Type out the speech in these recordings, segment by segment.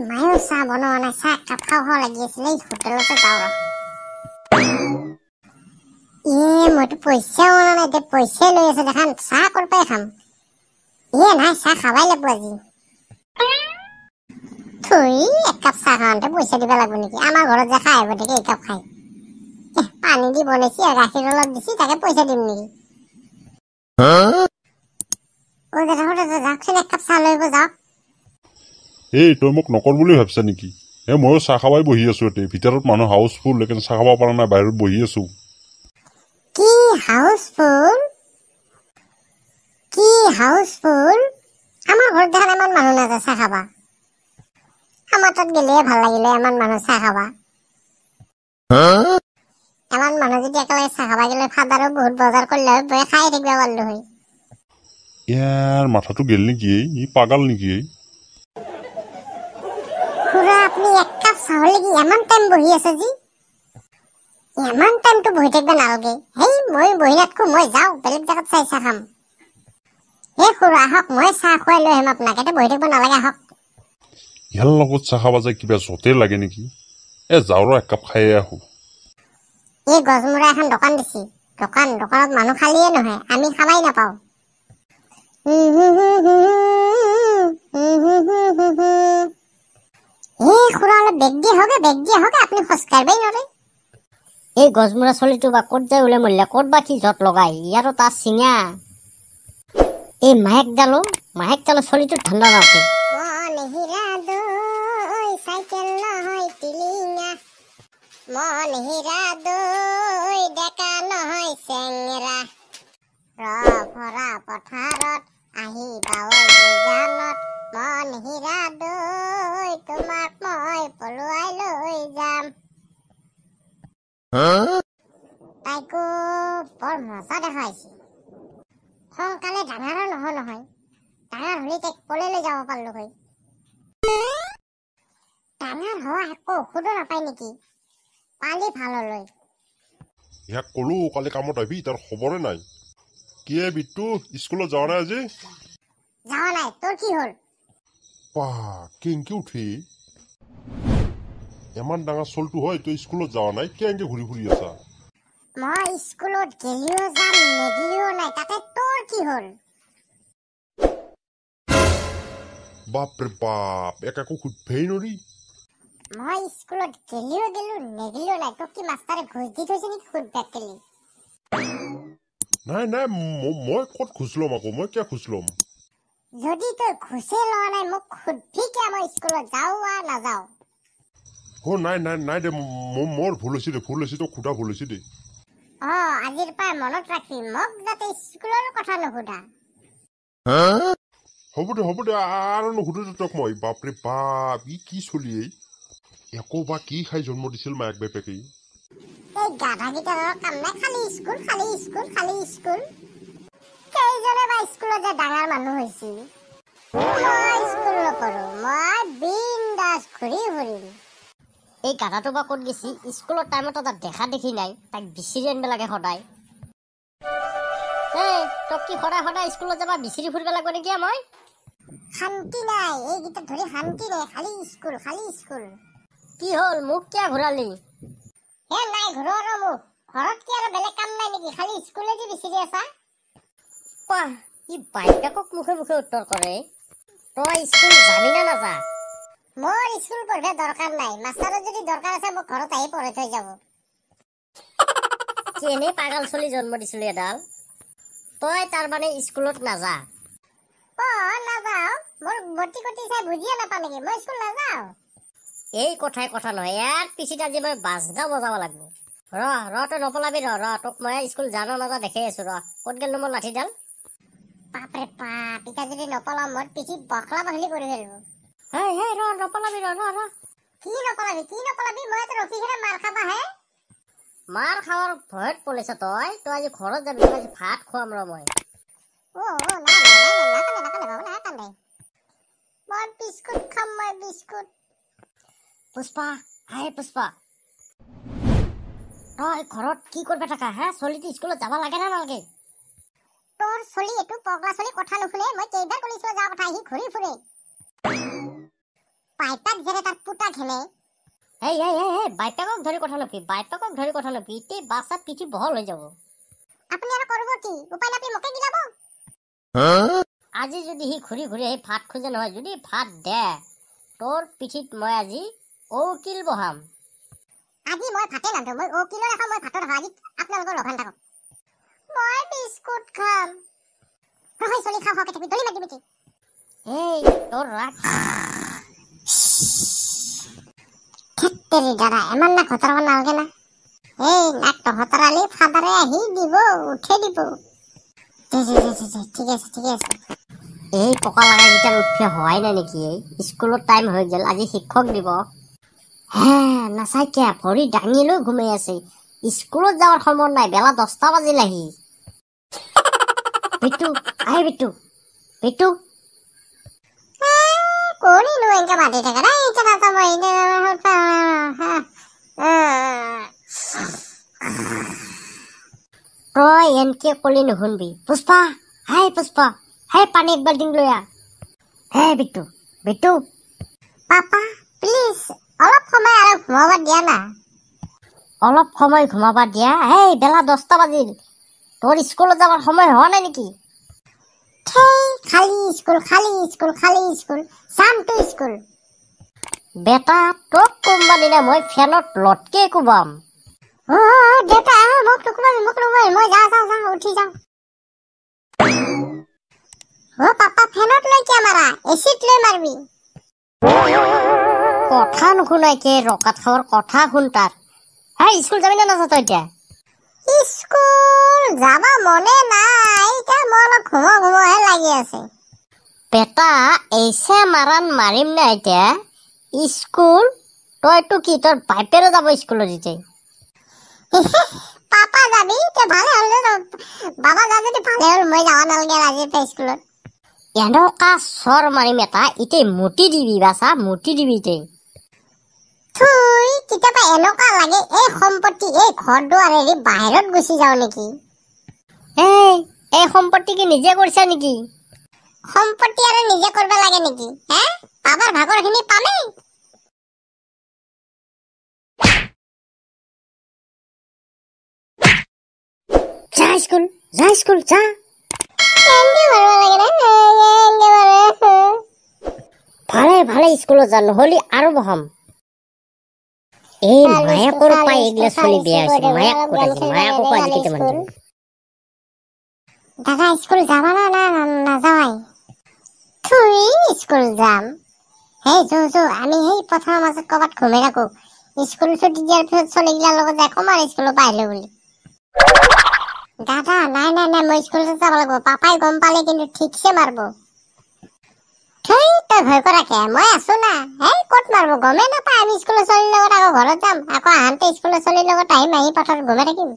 মায়েও চাহ বনোৱা নাই, চাহ একাপ খাওঁ লাগি আছিলে, এই হোটেলতে যাওঁ ৰ। মইতো পইচাও অনা নাই, এতিয়া পইচাই লৈ আছে দেখান, চাহ ক'ৰ পৰাই খাম। নাই চাহ খাবাই লাগিব আজি। থৈ একাপ চাহ খাওঁতে পইচা দিব লাগিব নেকি? আমাৰ ঘৰত যে খাই আহিব থাকে একাপ খাই। পানী দি বনাইছি আৰু গাখীৰ অলপ দিছি, তাকে পইচা দিম নেকি? যাওকচোন, একাপ চাহ লৈ যাওক। তই মোক নকৰ বুলি ভাবছা নেকি? ময়ো চাহ খাবাই বহি আছো এতিয়া, ভিতৰত মানুহ হাউচফুল, লেকিন চাহ খাব পৰা নাই, বাহিৰত বহি আছো। কি হাউচফুল? কি হাউচফুল? আমাৰ ঘৰত দেখান ইমান মানুহ নাযায় চাহ খাবা। আমাৰ তাত গেলেহে ভাল লাগিলে, ইমান মানুহ চাহ খাবা। ইমান মানুহ যদি একেলগে চাহ খাবা গেলে, ফাদাৰো বহুত বজাৰ কৰিলে হয়, বহে খাই থাকিব পাৰিলো হয়। ইয়াৰ মাথাটো গেল নেকি? ই পাগাল নেকি? খুৰা, আপুনি এক কাপ চাহৰ লাগি ইমান টাইম বহি আছে যি? ইমান টাইমটো বহি থাকিব নালাগে। মই বহি নাথাকো, মই যাওঁ বেলেগ জেগাত চাহ খাম। খুৰা আহক, মই চাহ খুৱাই লৈ আহিম আপোনাক, এতিয়া বহি থাকিব নালাগে, আহক। ইয়াৰ লগত চাহ খাবা যায় কিবা য'তে লাগে নেকি? যাওঁ ৰ, এক কাপ খাই আহো। গছমূৰা এখন দোকান দিছি, দোকানত মানুহ খালিয়ে নহয়, আমি খাবাই নাপাওঁ। খুৰা অলপ বেগ দিয়ে হগে, আপুনি খোজকাঢ়িবই নোৱাৰে। গছমূৰা চলিটো বা ক'ত যায় ওলাই মৰিলে, ক'ত বা কি জত লগাই, ইয়াৰো তাত চিঙা। মাহেকডালো চলিটোত ঠাণ্ডা নাছে। চাইকেল নহয় টিলিঙা, মন হীৰা দৈ, ডেকা নহয় চেংৰা। ভৰা পথাৰত আহিবা জানত, মন হীৰা দৈ, তোমাক মই পলুৱাই লৈ যাম। তাইকো বৰ মজা দেখাইছে। সোনকালে ডাঙৰ নহয়, ডাঙৰ হলে তাইক কলে লৈ যাব পাৰিলো হয়। ডাঙৰ হোৱা একো ঔষধো নাপায় নেকি? পালি ভাল হল। ইয়াক কলো কালি কামত আহিবি, তাৰ খবৰে নাই। কি বিট্টু, স্কুলত যোৱা নাই আজি? যাৱা নাই, তোৰ কি হল? কেংকে উঠি ইমান ডাঙৰ চলটো হয়, তই স্কুলত যোৱা নাই, কেংকে ঘূৰি ফুৰি আছা? মই স্কুলত গেলিও যাম, নেগিলিও নাই, তাতে তোৰ কি হল? বাপৰে বাপ, একো সুধভেই নৰি। মই স্কুলত গেলিও গেলো, নেগিলিও নাই, তোক কি মাষ্টাৰে ঘুষ দি থৈছে নেকি সুধবাক গেলি? নাই মই ক'ত ঘুচ লম আকৌ, মই কিয় ঘুচ লম? যদি তই ঘুচে লোৱা নাই, মোক সুধবি কিয় মই স্কুলত যাওঁ বা নাযাওঁ? নাই দে, মোৰ ভুল হৈছে, তোক সোধা ভুল হৈছে দে। আজিৰ পৰা মনত ৰাখি, মোক যাতে স্কুলৰ কথা নুসুধা। হ'ব দে, আৰু নুসুধো তোক মই। বাপৰে বাপ, ই কি চলি একো বা কি খাই জন্ম দিছিল মায়েক বাপেকে? গাধাকেইটাৰ কাম নাই, খালি স্কুল। কেইজনে বা স্কুলত যে ডাঙৰ মানুহ হৈছিল। মই স্কুল নকৰো, মই বিন্দাছ ঘূৰি ফুৰিম। গাধাটো বা ক'ত গেছি? স্কুলৰ টাইমত তাক দেখা দেখি নাই, তাক বিচাৰি আনিব লাগে সদায়। তোক কি সদায় স্কুলত যাবা বিচাৰি ফুৰিব লাগিব নেকি? মই শান্তি নাই, এইকেইটা ধৰি শান্তি নাই, খালি স্কুল। কি হ'ল, মোক কিয় ঘূৰালি? নাই ঘূৰোৱা মোক, ঘৰত কি আৰু বেলেগ কাম নাই নেকি? খালি স্কুলে যে বিচাৰি আছা। ই বাইদেকক মুখে উত্তৰ কৰে। তই স্কুল যাবি না নাযা? মোৰ স্কুল পঢ়িব দৰকাৰ নাই, মাষ্টাৰৰ যদি দৰকাৰ আছে মোক ঘৰত আহি পঢ়াই থৈ যাব। কেনে পাগল চলি জন্ম দিছিলি এডাল। তই তাৰ মানে স্কুলত নাযা? নাযাও, মোৰ বটি কটি চাই বুজিয়ে নাপা নেকি? মই স্কুল নাযাও। এই কথাই কথা নহয়, ইয়াৰ পিছত আজি মই বাজনা বজাব লাগিব। তই নপলাবি, তোক মই স্কুল যা নাযা দেখাই আছো। ক'ত গেল মোৰ লাঠিডাল? বাপৰে বাপ, এতিয়া যদি নপলাও মোৰ পিঠিত বখলা বখলি কৰি ফেলব। নপলাবি। কি নপলাবি, মই ৰখি খেলে মাৰ খাবা হে? মাৰ খাৱাৰ ভয়ত পলিছ তই আজি ঘৰত যাবি, আজি ভাত খুৱাম মই। নাকান্দে। মই বিস্কুট খাম, বিস্কুট। পুষ্পা, তই ঘৰত কি কৰিব থাকা চলিটো স্কুলত যাব লাগে না নালাগে? তোৰ চলি এইটো পগলা চলি কথা নুশুনে, মই কেইবাৰ কলিছো যাব কথা, সি ঘূৰি ফুৰে। পাইপাক যেনে তাৰ পুতা খেলে এই এই এই এই বাইপাকক ধৰি কথা নকবি, বাইপাকক ধৰি কথা নকবি, এতিয়া বাচ্চা পিঠি বহল হৈ যাব। আপুনি আৰু কৰিব কি? উপায় নাপাই মোকে গিলাব। আজি যদি সি ঘূৰি ঘূৰি সেই ভাত খোজে নহয়, যদি ভাত দে তোৰ পিঠিত মই আজি উকিল বহাম। আজি মই ভাতে নান্ধো, মই উকিলৰ এখন মই ভাতৰ আজি আপোনালোকৰ লঘান থাকক। মই বিস্কুট খাম। ৰহৈ চলি খাওঁ খাওঁকে থাকি দলি মাতি মিতি। এই তোৰ ৰাগ তেৰি দাদা এমান না খতৰাব নালাগে না। এই নাকটো খতৰালি ফাদাৰে আহি দিব, উঠে দিব। ঠিক আছে ঠিক আছে। এই পকা লগাকেইটাৰ উঠিব হোৱাই নাই নেকি? স্কুলৰ টাইম হৈ গ'ল, আজি শিক্ষক দিৱস। হে নাচাই কিয় ভৰি দাঙি লৈ ঘুমাই আছে। স্কুলত যাৱাৰ সময় নাই, বেলা 10টা বাজিল আহি। বিটু আহে বিটু বিটু কৰিনো এনেকে মাতি থাকে না এতিয়া নাযাব তই এনকে কলি নুশুনবি। পুষ্পা হে পানী এক বাল্টিং লৈ আহ। হে বিটু বিটু পাপা প্লিজ অলপ সময় আৰু ঘুমাব দিয়া না। অলপ সময় ঘুমাবা দিয়া? হেই বেলা 10টা বাজিল, তোৰ স্কুলত যাবৰ সময় হোৱা নাই নেকি? খালি স্কুল যাম তো স্কুল। বেটা তোক কোনবা দিনা মই ফেনত লটকে কোবাম। দেউতা মোক নকবাবি মই যাওঁ উঠি যাওঁ। পাপা ফেনত লৈ কিয় মাৰা? এচিড লৈ মাৰবি। কথা নুশুনাই কে ৰকাত খাবৰ কথা শুন তাৰ। হে স্কুল যাবি নে নাযাওঁ তই এতিয়া? স্কুল যাব মনে নাই, এতিয়া মই অলপ ঘুমোহে লাগি আছে। বেটা এইছে মাৰান মাৰিম না এতিয়া। স্কুল তইতো কি তোৰ বাইপেৰে যাব স্কুলত এতিয়া? পাপা যাবি ভালে হল, বাবা যা যদি ভালে হল, মই যাব নালাগে আজি স্কুলত। এনেকা চৰ মাৰিম এটা, এতিয়া মুটি দিবি বাচা, মুটি দিবি এতিয়া। থুই কেতিয়াবা এনেকুৱা লাগে এই সম্পত্তি এই ঘৰ দুৱাৰ এৰি বাহিৰত গুচি যাওঁ নেকি। এই সম্পত্তি কি নিজে কৰিছা নেকি? সম্পত্তি আৰু নিজে কৰিব লাগে নেকি? বাবাৰ ভাগৰ খিনি পামেই। যা স্কুল যা। ভালে স্কুলত যা, নহলি আৰু বহাম। এই মায়াকৰ পাই এইগিলা চলি বেয়া হৈছে। মায়াকো আজি কেইটামান দিম। দাদা স্কুল যাবা না নাযাৱাই? থুই স্কুল যাম। হেই যো আমি সেই পথাৰৰ মাজত ক'ৰবাত ঘুমাই থাকো। স্কুল ছুটি দিয়াৰ পিছত চলিগিলাৰ লগত যাই কম আৰু স্কুলৰ পৰা আহিলো বুলি। দাদা নাই মই স্কুলত যাব লাগিব। পাপাই গম পালে কিন্তু ঠিকছে মাৰব। তই ভয় কৰা কিয়? মই আছো না। ক'ত মাৰব? গমেই নাপায় আমি স্কুলৰ চলিৰ লগত আকৌ ঘৰত যাম, আকৌ আহোঁতে স্কুলৰ চলিৰ লগত আহিম, আহি পথাৰত ঘুমাই থাকিম।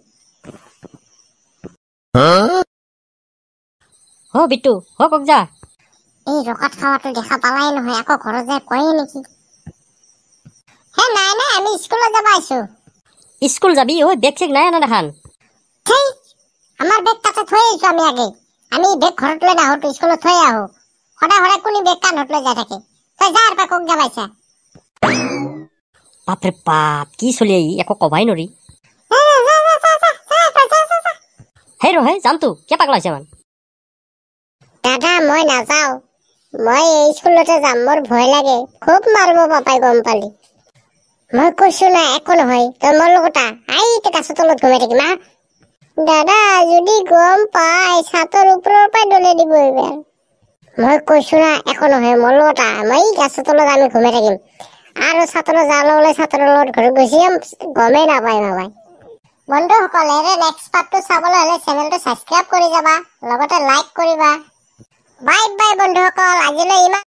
বিটু কক যা। এই ৰকাত খাৱাটো দেখা পালাই নহয়, আকৌ ঘৰত যাই কয়ে নেকি? নাই আমি স্কুলত যাব আহিছো। স্কুল যাবি? বেগ চেগ নাই না দেখান? আমাৰ বেগ তাতে থৈ আহিছো আমি আগে। আমি বেগ ঘৰত লৈ নাহো, স্কুলত থৈ আহো। সদায় কোনি বেগ কান্ধত লৈ যাই থাকে। তই যা আৰু কক যাবাইছা। বাপৰে বাপ কি চলি আহি একো কবাই নৰি। হে যাম তো কিয় পাগলা হৈছে মান? দাদা মই নাযাওঁ, মই এই স্কুলতে যাম। মোৰ ভয় লাগে, খুব মাৰিব পাপাই গম পালি। মই কৈছো না একো নহয়, তই মোৰ লগত গাছৰ তলত ঘুমাই থাকিম। দাদা যদি গম পাই ছাতৰ ওপৰৰ পৰাই দলে দিব এইবাৰ। মই কৈছো না একো নহয়, মোৰ লগত মই গাছৰ তলত আমি ঘুমাই থাকিম। আৰু ছাতৰ জাল ওলাই ছাতৰ লগত ঘৰত গুচি যাম, গমেই নাপায় বাবাই। বন্ধুসকল নেক্সট পাৰ্টটো চাবলৈ হলে চেনেলটো ছাবস্ক্ৰাইব কৰি যাবা, লগতে লাইক কৰিবা। বাই বাই বন্ধুসকল, আজিলৈ ইমান।